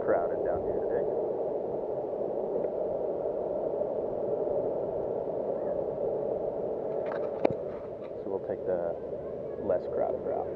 crowded down here today. So we'll take the less crowded route.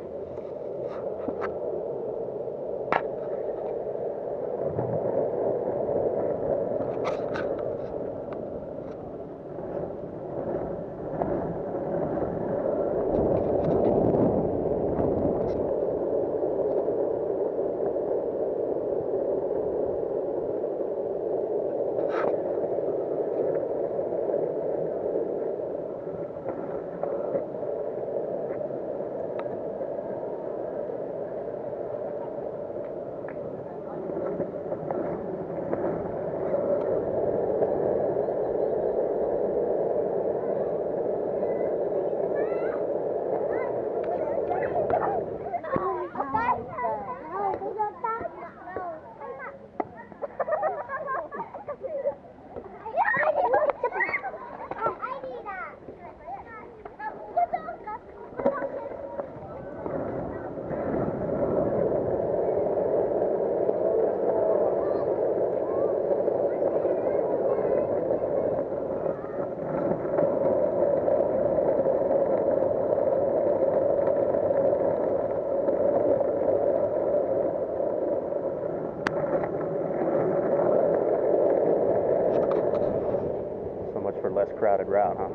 For less crowded route, huh?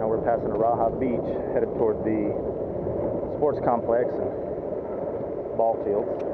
We're passing Araha Beach, headed toward the sports complex and ball fields.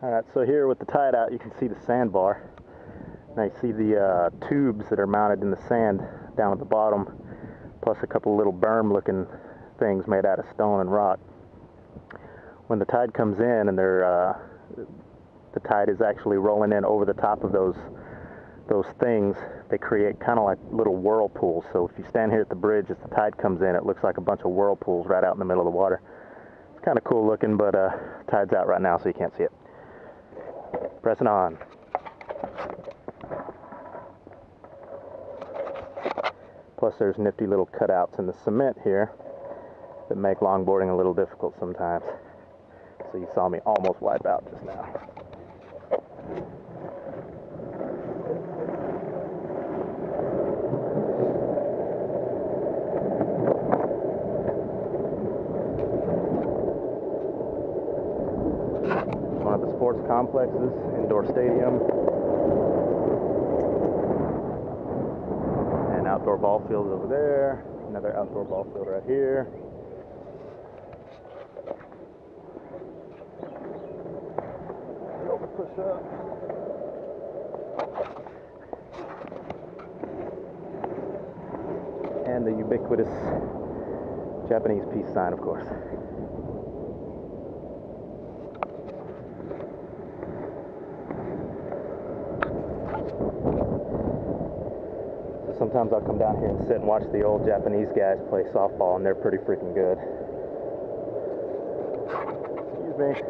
Alright, so here with the tide out you can see the sandbar. Now you see the tubes that are mounted in the sand down at the bottom, plus a couple little berm looking things made out of stone and rock. When the tide comes in and the tide is actually rolling in over the top of those things, they create kind of like little whirlpools. So if you stand here at the bridge as the tide comes in, it looks like a bunch of whirlpools right out in the middle of the water. It's kind of cool looking, but tide's out right now so you can't see it. Pressing on. Plus there's nifty little cutouts in the cement here that make longboarding a little difficult sometimes. So you saw me almost wipe out just now. One of the sports complexes, indoor stadium, and outdoor ball fields over there. Another outdoor ball field right here. Push up. And the ubiquitous Japanese peace sign, of course. So sometimes I'll come down here and sit and watch the old Japanese guys play softball, and they're pretty freaking good. Excuse me.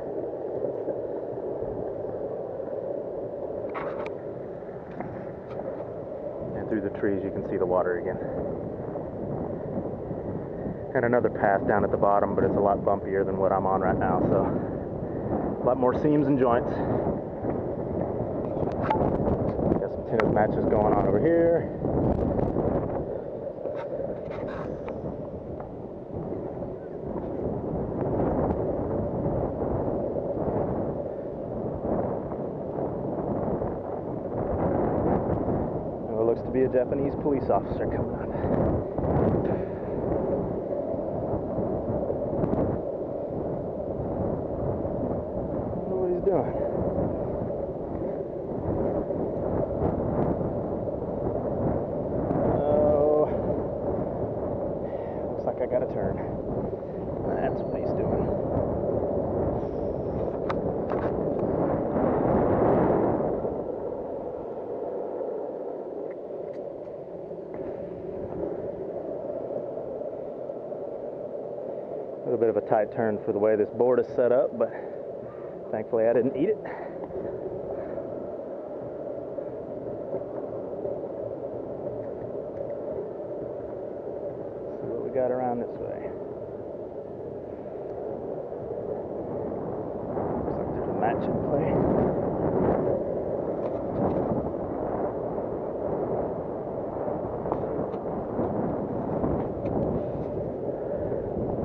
Through the trees you can see the water again. And another path down at the bottom, but it's a lot bumpier than what I'm on right now, so a lot more seams and joints. Got some tennis matches going on over here. Looks to be a Japanese police officer coming up. I don't know what he's doing. Oh, looks like I got a turn. That's what he's doing. A little bit of a tight turn for the way this board is set up, but thankfully I didn't eat it. See what we got around this way. Looks like there's a match in play.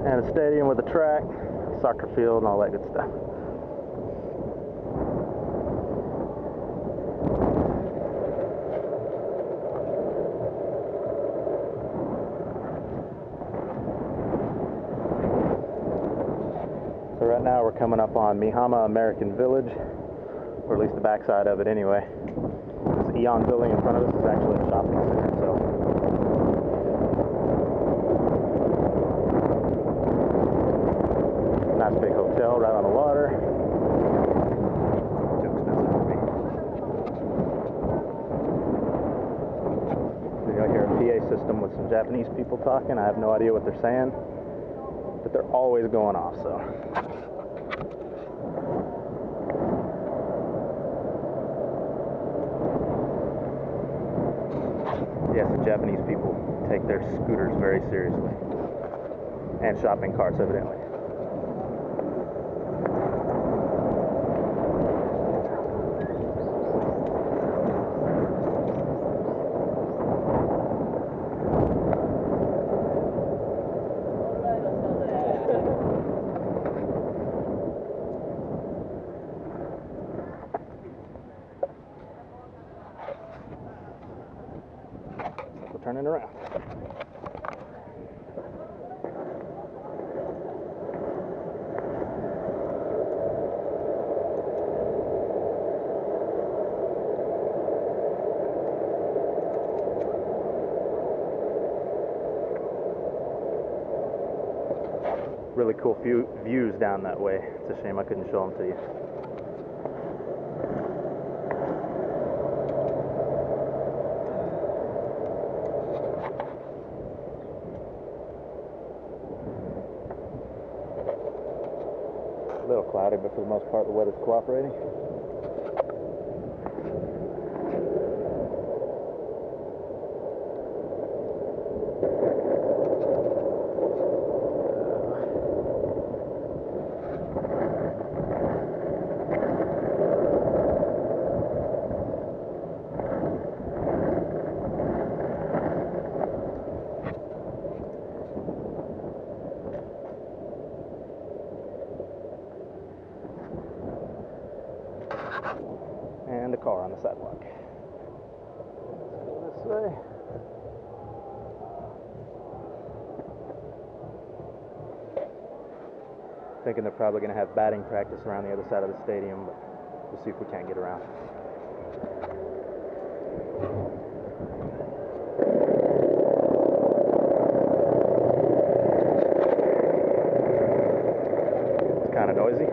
And a stadium with a track, soccer field, and all that good stuff. So right now we're coming up on Mihama American Village, or at least the backside of it anyway. This Eon building in front of us is actually a shopping center, so nice big hotel right on the water. Too expensive for me. I hear a PA system with some Japanese people talking. I have no idea what they're saying, but they're always going off, so. Yes, the Japanese people take their scooters very seriously. And shopping carts, evidently. Turning around. really cool views down that way. It's a shame I couldn't show them to you. A little cloudy, but for the most part the weather's cooperating. And a car on the sidewalk. Let's go this way. Thinking they're probably going to have batting practice around the other side of the stadium, but we'll see if we can't get around. It's kind of noisy.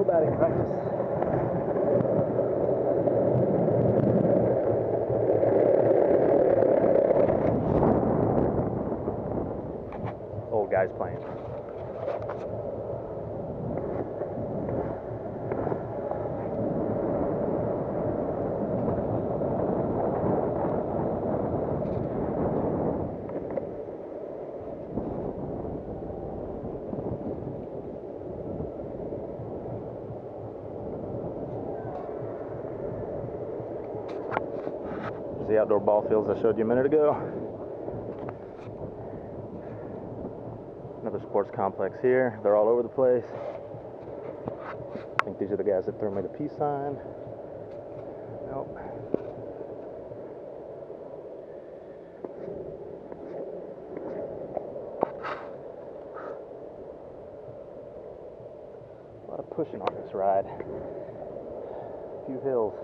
Batting practice. Old guys playing. The outdoor ball fields I showed you a minute ago. Another sports complex here. They're all over the place. I think these are the guys that threw me the peace sign. Nope. A lot of pushing on this ride. A few hills.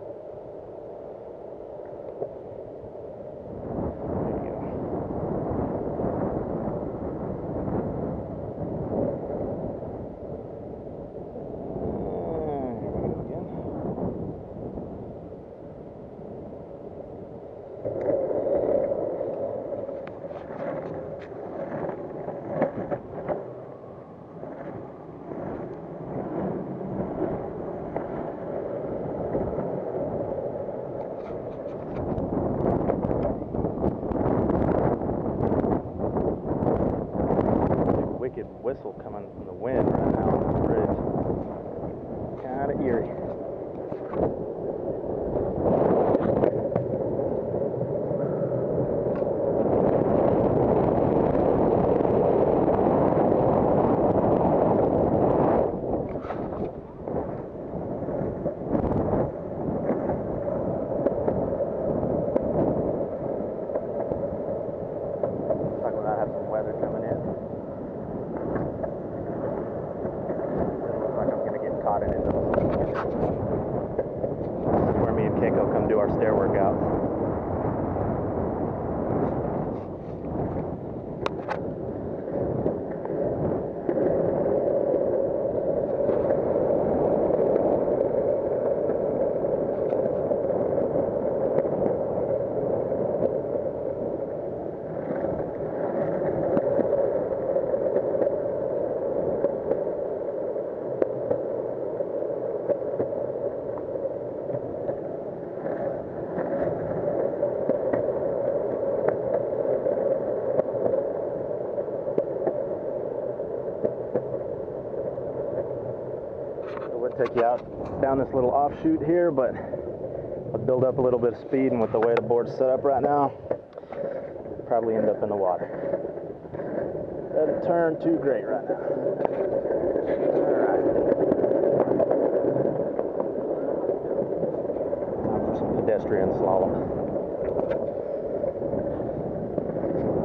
Wicked whistle coming from the wind right now on this bridge. Kind of eerie. Talking about having some weather coming in. Caught in it. This is where me and Keiko come do our stair workouts. Take you out down this little offshoot here, but I'll build up a little bit of speed, and with the way the board's set up right now, probably end up in the water. Doesn't turn too great right now. Alright. Time for some pedestrian slalom.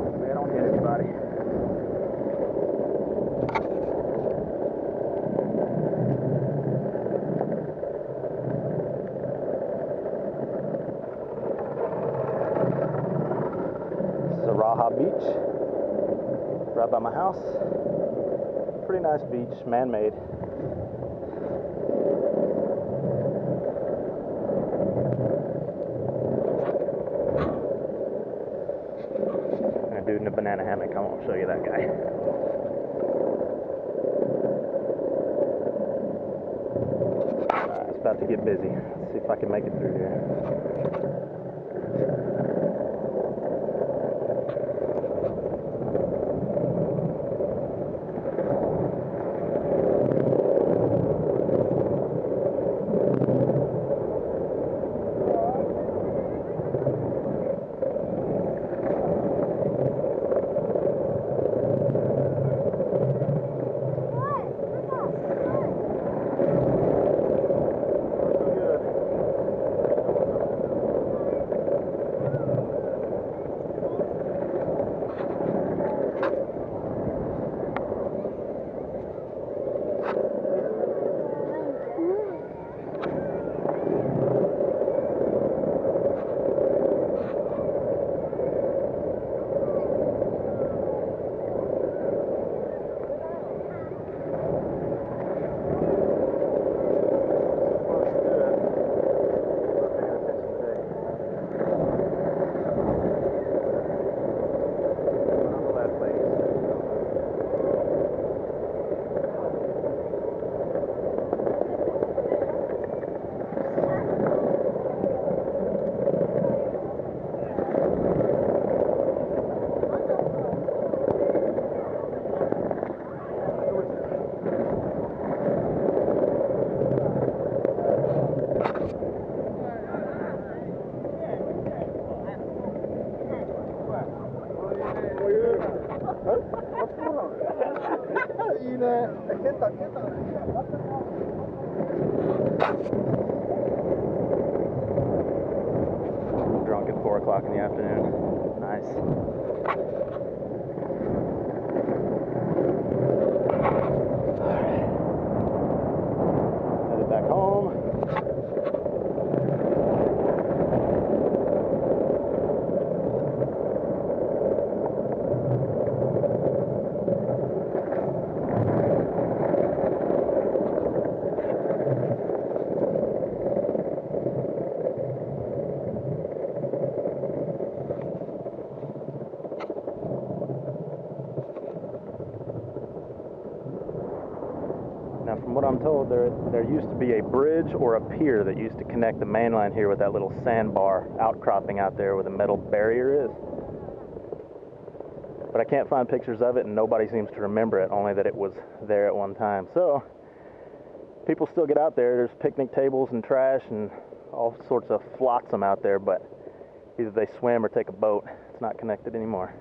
Hopefully I don't hit anybody. This is Araha Beach, right by my house. Pretty nice beach, man-made. And a dude in a banana hammock. I won't show you that guy. Alright, it's about to get busy. Let's see if I can make it through here. Drunk at 4 o'clock in the afternoon. Nice. Headed back home. Now, from what I'm told, there used to be a bridge or a pier that used to connect the main line here with that little sandbar outcropping out there where the metal barrier is. But I can't find pictures of it, and nobody seems to remember it, only that it was there at one time. So, people still get out there. There's picnic tables and trash and all sorts of flotsam out there, but either they swim or take a boat. It's not connected anymore.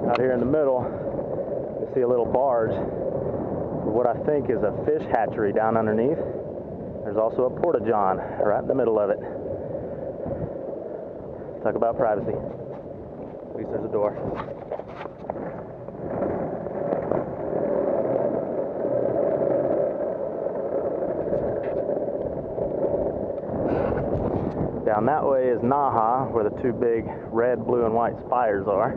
Out here in the middle, you see a little barge with what I think is a fish hatchery down underneath. There's also a porta-john right in the middle of it. Talk about privacy. At least there's a door. Down that way is Naha, where the two big red, blue, and white spires are.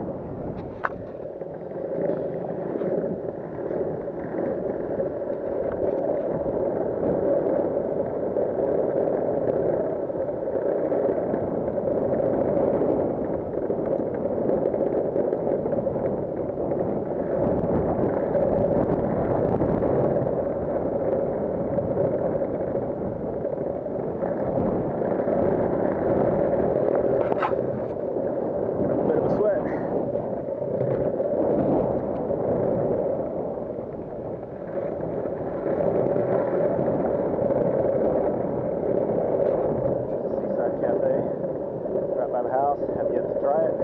Have yet to try it.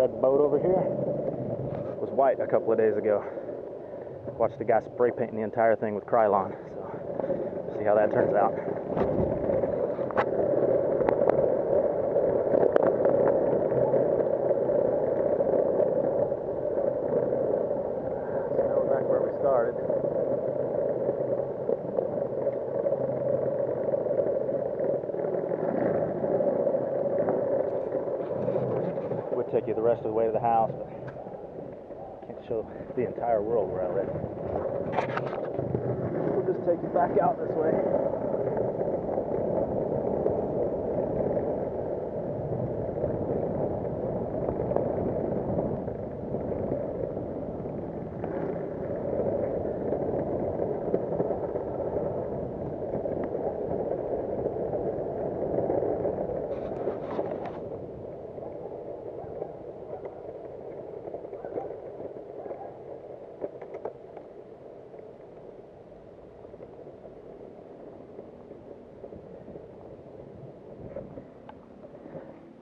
red boat over here was white a couple of days ago. Watched the guy spray painting the entire thing with Krylon, so see how that turns out. So now we're back where we started. Would take you the rest of the way to the house, but can't show the entire world where I live. We'll just take you back out this way.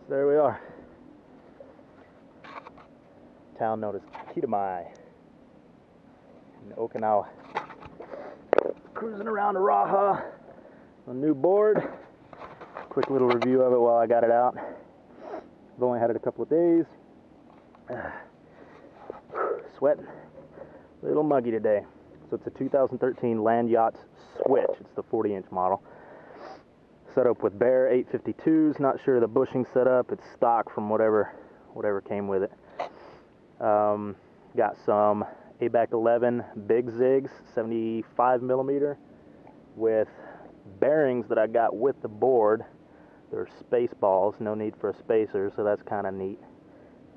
There we are. Town known as Kitamae in Okinawa. Cruising around Araha on a new board. Quick little review of it while I got it out. I've only had it a couple of days. Sweating. A little muggy today. So it's a 2013 Landyachtz Switch. It's the 40-inch model. Set up with bare 852s, not sure of the bushing setup. It's stock from whatever came with it. Got some ABAC 11 big zigs, 75 millimeter, with bearings that I got with the board. They're space balls, no need for a spacer, so that's kind of neat.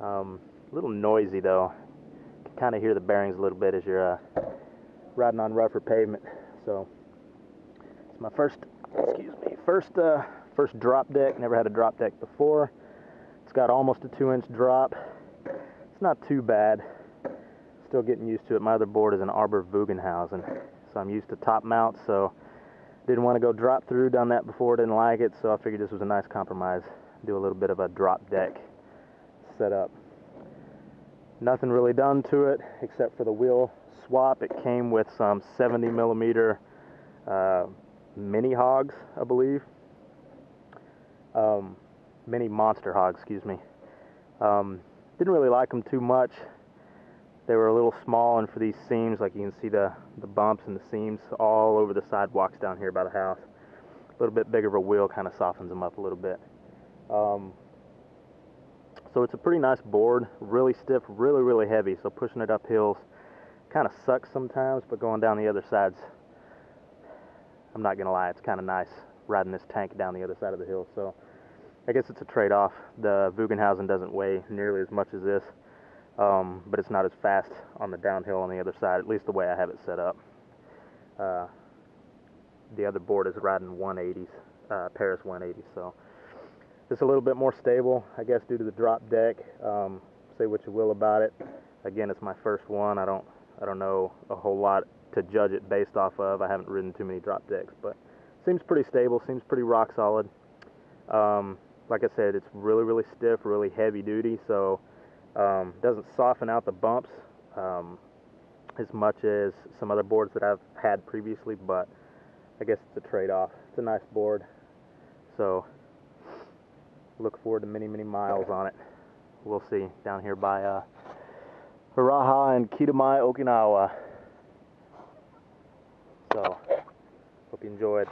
A little noisy though. You can kind of hear the bearings a little bit as you're riding on rougher pavement. So it's my first drop deck. Never had a drop deck before. It's got almost a 2-inch drop. It's not too bad. Still getting used to it. My other board is an Arbor Vugenhausen, so I'm used to top mounts, so didn't want to go drop through. Done that before, didn't like it, so I figured this was a nice compromise. Do a little bit of a drop deck setup. Nothing really done to it except for the wheel swap. It came with some 70 millimeter mini hogs, I believe. Mini monster hogs, excuse me. Didn't really like them too much. They were a little small, and for these seams, like you can see the bumps and the seams all over the sidewalks down here by the house. A little bit bigger of a wheel kind of softens them up a little bit. So it's a pretty nice board, really stiff, really heavy, so pushing it up hills kind of sucks sometimes, but going down the other sides, I'm not gonna lie, it's kind of nice riding this tank down the other side of the hill. So I guess it's a trade-off. The Vugenhausen doesn't weigh nearly as much as this, but it's not as fast on the downhill on the other side, at least the way I have it set up. The other board is riding 180s, Paris 180s, so it's a little bit more stable, I guess, due to the drop deck. Say what you will about it. Again, it's my first one. I don't know a whole lot to judge it based off of. I haven't ridden too many drop decks, but seems pretty stable, seems pretty rock solid. Like I said, it's really stiff, really heavy duty, so doesn't soften out the bumps as much as some other boards that I've had previously, but I guess it's a trade-off. It's a nice board, so look forward to many miles on it. We'll see down here by Araha and Kitamae, Okinawa. So hope you enjoyed.